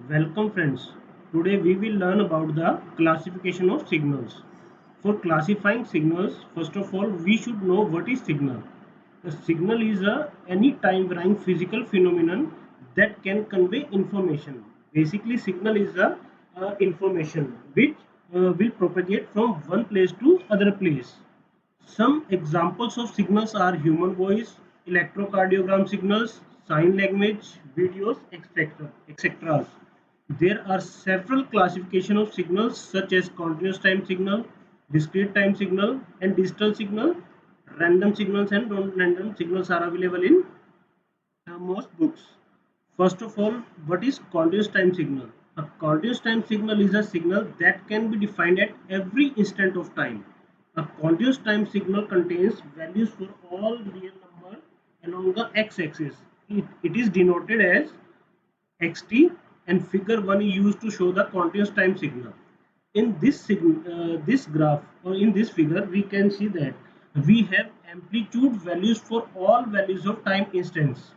Welcome friends. Today we will learn about the classification of signals. For classifying signals, first of all we should know what is signal. A signal is any time varying physical phenomenon that can convey information. Basically signal is information which will propagate from one place to other place. Some examples of signals are human voice, electrocardiogram signals, sign language, videos, etc. There are several classification of signals such as continuous time signal, discrete time signal, and digital signal. Random signals and non-random signals are available in most books. First of all, what is continuous time signal? A continuous time signal is a signal that can be defined at every instant of time. A continuous time signal contains values for all real numbers along the x-axis. It is denoted as xt, and figure 1 is used to show the continuous time signal. In this graph or in this figure, we can see that we have amplitude values for all values of time instants.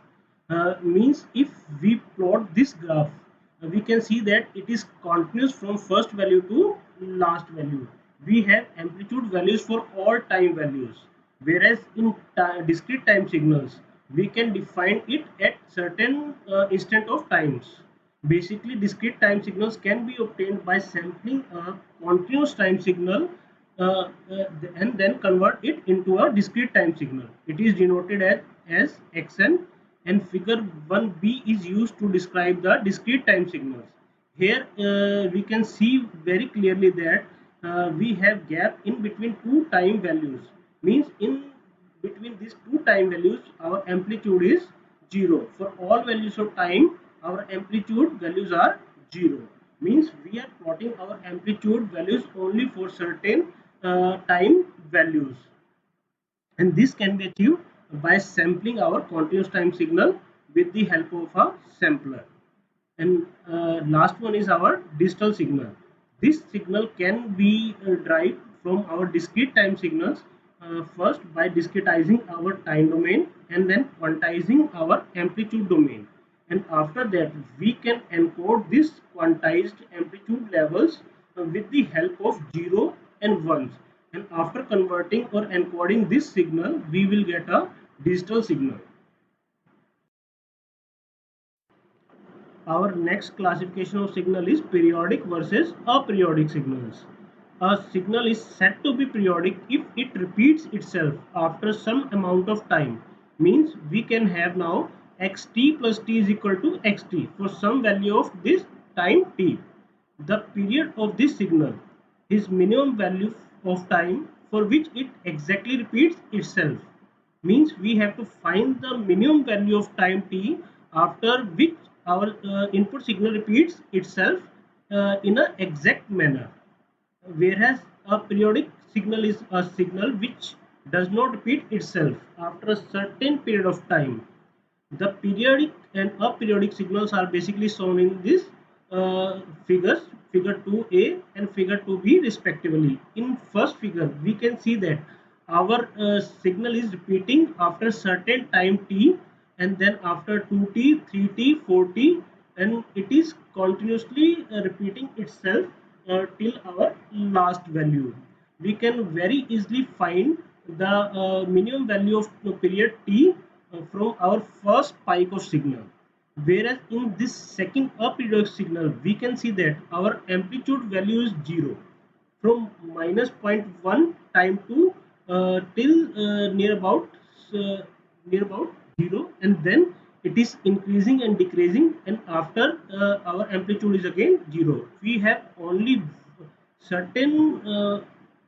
Means if we plot this graph, we can see that it is continuous from first value to last value. We have amplitude values for all time values, whereas in discrete time signals we can define it at certain instant of times. Basically discrete time signals can be obtained by sampling a continuous time signal and then convert it into a discrete time signal. It is denoted as xn, and figure 1b is used to describe the discrete time signals. Here we can see very clearly that we have gap in between two time values. Means in between these two time values our amplitude is 0. For all values of time our amplitude values are 0. Means we are plotting our amplitude values only for certain time values, and this can be achieved by sampling our continuous time signal with the help of a sampler. And last one is our digital signal. This signal can be derived from our discrete time signals, first by discretizing our time domain and then quantizing our amplitude domain, and after that we can encode this quantized amplitude levels with the help of 0 and 1s, and after converting or encoding this signal we will get a digital signal. Our next classification of signal is periodic versus aperiodic signals. A signal is said to be periodic if it repeats itself after some amount of time. Means we can have now xt plus t is equal to xt for some value of this time t. The period of this signal is minimum value of time for which it exactly repeats itself. Means we have to find the minimum value of time t after which our input signal repeats itself in an exact manner, whereas a periodic signal is a signal which does not repeat itself after a certain period of time. The periodic and aperiodic signals are basically shown in this figures, figure 2a and figure 2b respectively. In first figure we can see that our signal is repeating after certain time t, and then after 2t, 3t, 4t, and it is continuously repeating itself till our last value. We can very easily find the minimum value of period t from our first spike of signal, whereas in this second aperiodic signal we can see that our amplitude value is 0 from minus zero point 0.1 time to till uh, near about 0, and then it is increasing and decreasing, and after our amplitude is again 0. We have only certain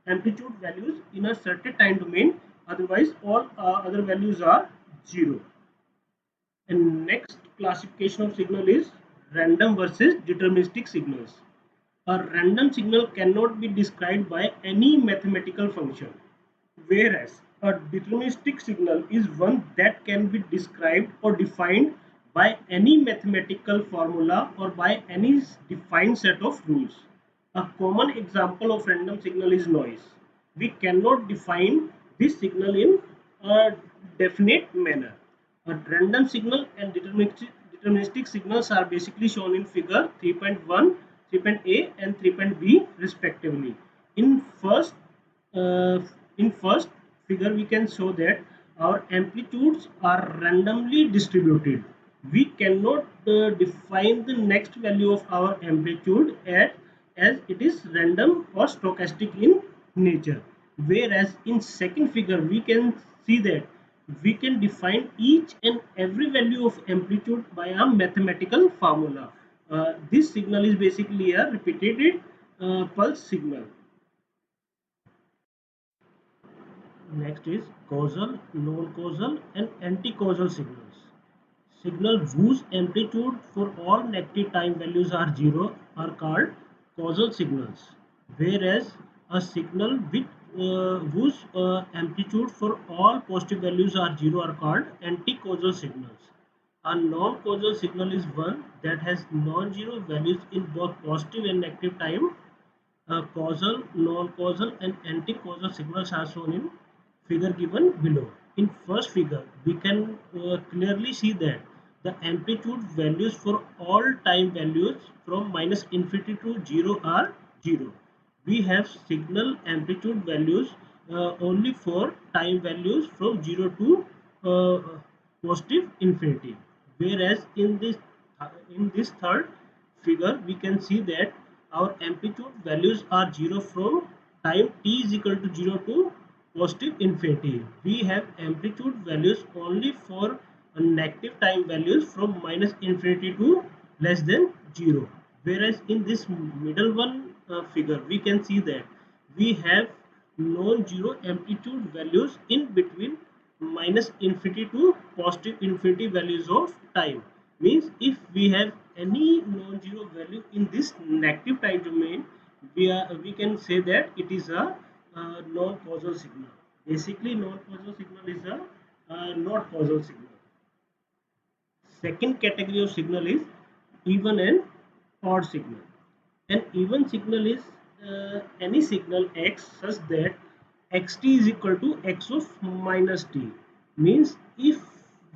amplitude values in a certain time domain, otherwise all other values are 0. And next classification of signal is random versus deterministic signals. A random signal cannot be described by any mathematical function, whereas a deterministic signal is one that can be described or defined by any mathematical formula or by any defined set of rules. A common example of random signal is noise. We cannot define this signal in a definite manner. A random signal and Deterministic signals are basically shown in figure 3.1, 3.A and 3.B respectively. In first uh, in first figure we can show that our amplitudes are randomly distributed. We cannot define the next value of our amplitude as it is random or stochastic in nature. Whereas in second figure we can see that we can define each and every value of amplitude by a mathematical formula. This signal is basically a repeated pulse signal. Next is causal, non-causal and anti-causal signals. Signal whose amplitude for all negative time values are zero are called causal signals, whereas a signal whose amplitude for all positive values are zero are called anti-causal signals. A non-causal signal is one that has non-zero values in both positive and negative time. Causal, non-causal and anti-causal signals are shown in figure given below. In first figure, we can clearly see that the amplitude values for all time values from minus infinity to 0 are 0. We have signal amplitude values only for time values from 0 to positive infinity. Whereas in this third figure, we can see that our amplitude values are 0 from time t is equal to 0 to positive infinity. We have amplitude values only for negative time values from minus infinity to less than 0. Whereas in this middle one figure, we can see that we have non-zero amplitude values in between minus infinity to positive infinity values of time. Means if we have any non-zero value in this negative time domain, we can say that it is a non-causal signal. Basically, non-causal signal is a not causal signal. Second category of signal is even and odd signal. An even signal is any signal x such that xt is equal to x of minus t. Means if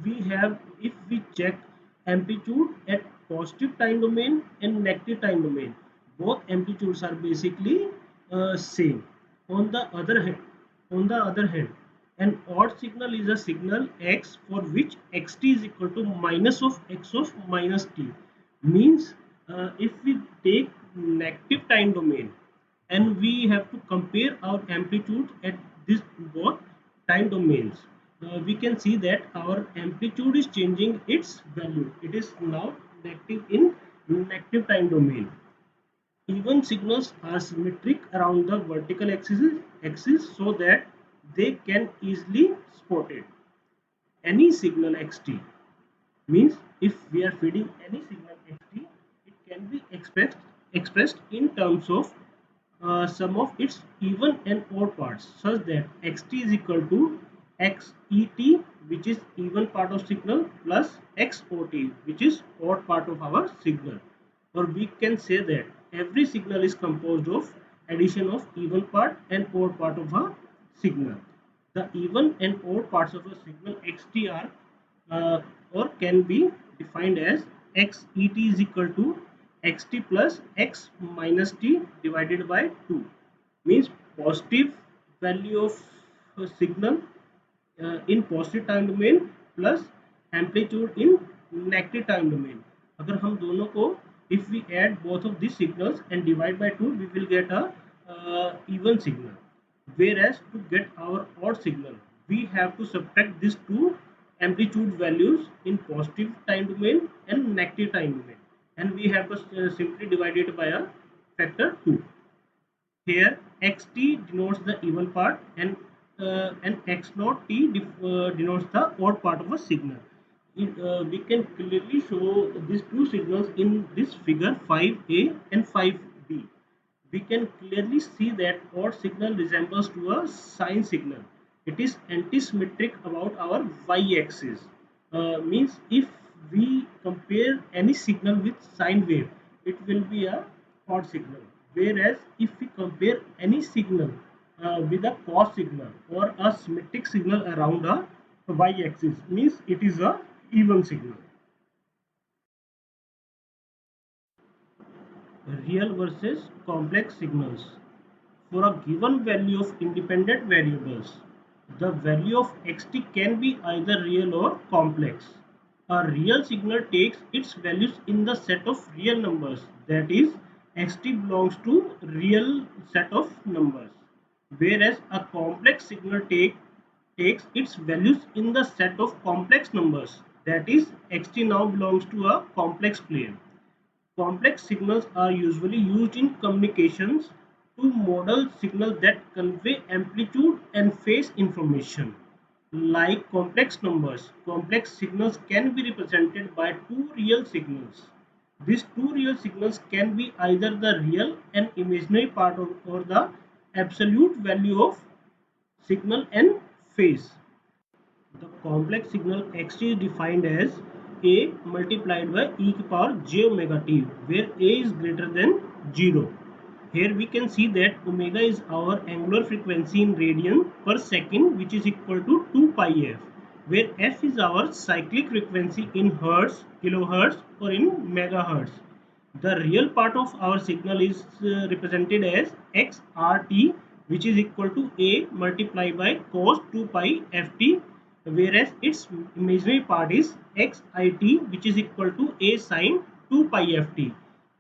we check amplitude at positive time domain and negative time domain, both amplitudes are basically same. On the other hand, an odd signal is a signal x for which xt is equal to minus of x of minus t. Means if we take negative time domain and we have to compare our amplitude at this both time domains, we can see that our amplitude is changing its value. It is now negative in negative time domain. Even signals are symmetric around the vertical axis so that they can easily spotted. Any signal xt means if we are feeding any signal xt, it can be expressed in terms of sum of its even and odd parts such that xt is equal to xet, which is even part of signal, plus xot, which is odd part of our signal. Or we can say that every signal is composed of addition of even part and odd part of a signal. The even and odd parts of a signal xt are or can be defined as xet is equal to xt plus x minus t divided by 2. Means positive value of a signal in positive time domain plus amplitude in negative time domain. अगर हम दोनों को if we add both of these signals and divide by 2, we will get a even signal. Whereas to get our odd signal, we have to subtract these two amplitude values in positive time domain and negative time domain, and we have to simply divide it by a factor 2. Here xt denotes the even part and x naught t denotes the odd part of a signal. We can clearly show these two signals in this figure 5a and 5b. We can clearly see that odd signal resembles to a sine signal. It is antisymmetric about our y-axis. Means if we compare any signal with sine wave, it will be a odd signal. Whereas if we compare any signal with a cos signal or a symmetric signal around a y-axis, means it is a even signal. Real versus complex signals. For a given value of independent variables, the value of xt can be either real or complex. A real signal takes its values in the set of real numbers, that is, xt belongs to real set of numbers, whereas a complex signal takes its values in the set of complex numbers, that is, xt now belongs to a complex plane. Complex signals are usually used in communications to model signals that convey amplitude and phase information. Like complex numbers, complex signals can be represented by two real signals. These two real signals can be either the real and imaginary part of, or the absolute value of signal and phase. The complex signal xt is defined as a multiplied by e to power j omega t, where a is greater than 0. Here we can see that omega is our angular frequency in radian per second, which is equal to 2 pi f, where f is our cyclic frequency in hertz, kilohertz, or in megahertz. The real part of our signal is represented as xrt, which is equal to a multiplied by cos 2 pi ft, whereas its imaginary part is xit, which is equal to a sine 2 pi ft.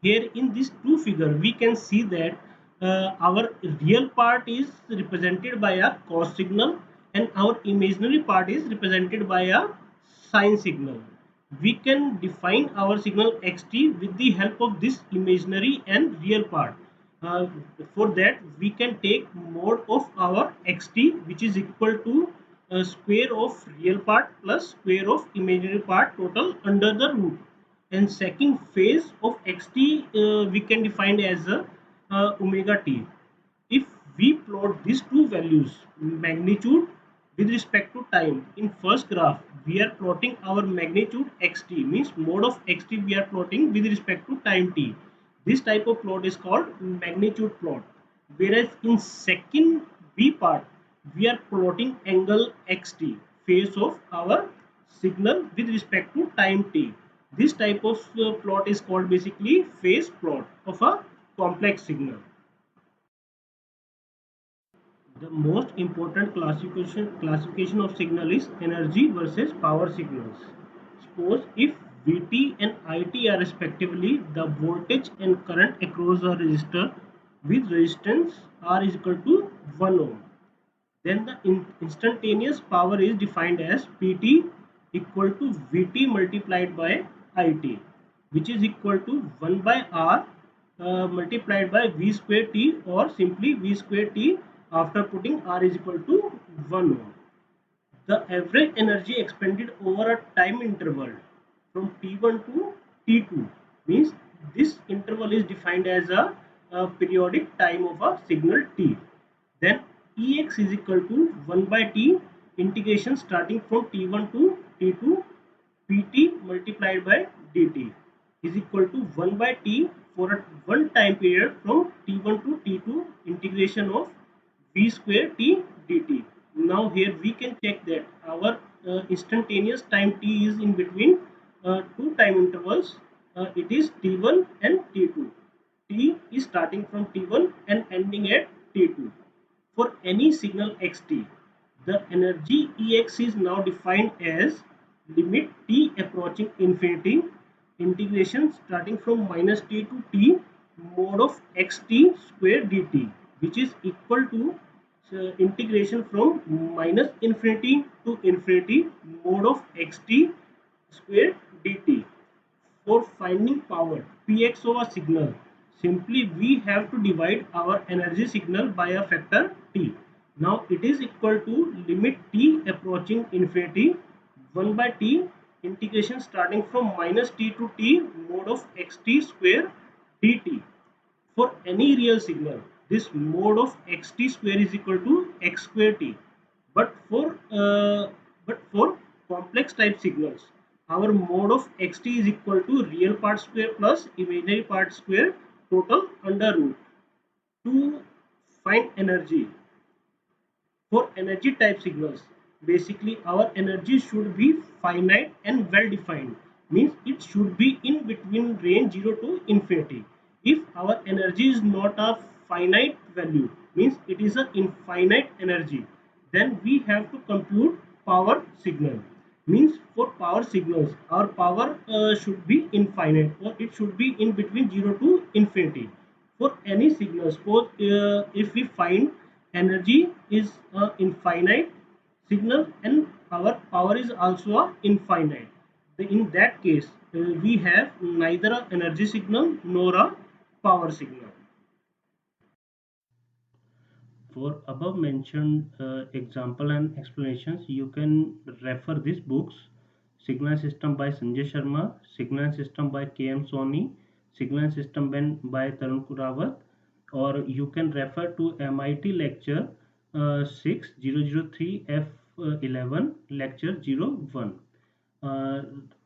Here in this two figure we can see that our real part is represented by a cos signal and our imaginary part is represented by a sine signal. We can define our signal xt with the help of this imaginary and real part. Uh, for that we can take mode of our xt, which is equal to square of real part plus square of imaginary part total under the root. And second phase of xt we can define as omega t. If we plot these two values, magnitude with respect to time, in first graph we are plotting our magnitude xt, means mode of xt we are plotting with respect to time t. This type of plot is called magnitude plot. Whereas in second b part we are plotting angle xt, phase of our signal with respect to time t. This type of plot is called basically phase plot of a complex signal. The most important classification of signal is energy versus power signals. Suppose if Vt and It are respectively the voltage and current across a resistor with resistance R is equal to 1 ohm, then the instantaneous power is defined as Pt equal to Vt multiplied by It, which is equal to 1 by R multiplied by V square T, or simply V square T after putting R is equal to 1 ohm. The average energy expended over a time interval from T1 to T2 means this interval is defined as a periodic time of a signal T. Then Ex is equal to 1 by T integration starting from T1 to T2 Pt multiplied by dt is equal to 1 by T for a one time period from T1 to T2 integration of V square T dt. Now here we can check that our instantaneous time T is in between two time intervals. It is T1 and T2. T is starting from T1 and ending at T2. For any signal xt, the energy Ex is now defined as limit t approaching infinity integration starting from minus t to t mod of xt square dt, which is equal to integration from minus infinity to infinity mod of xt square dt. For finding power Px of a signal, simply we have to divide our energy signal by a factor t. Now it is equal to limit t approaching infinity 1 by t integration starting from minus t to t mod of xt square dt. For any real signal, this mode of xt square is equal to x square t. But for complex type signals, our mode of xt is equal to real part square plus imaginary part square total under root. To find energy for energy type signals, basically our energy should be finite and well defined, means it should be in between range 0 to infinity. if our energy is not a finite value, means it is an infinite energy, then we have to compute power signal. Means for power signals our power should be infinite, or it should be in between 0 to infinity. For any signal, suppose if we find energy is infinite signal and our power is also a infinite, in that case we have neither a energy signal nor a power signal. For above mentioned example and explanations, you can refer these books: Signal System by Sanjay Sharma, Signal System by K.M. Soni, Signal System by Tarun Rawat, or you can refer to MIT lecture 6003 F11 lecture 01. Uh,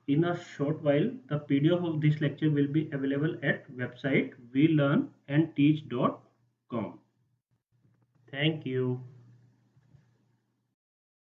in a short while, the PDF of this lecture will be available at website welearnandteach.com. Thank you.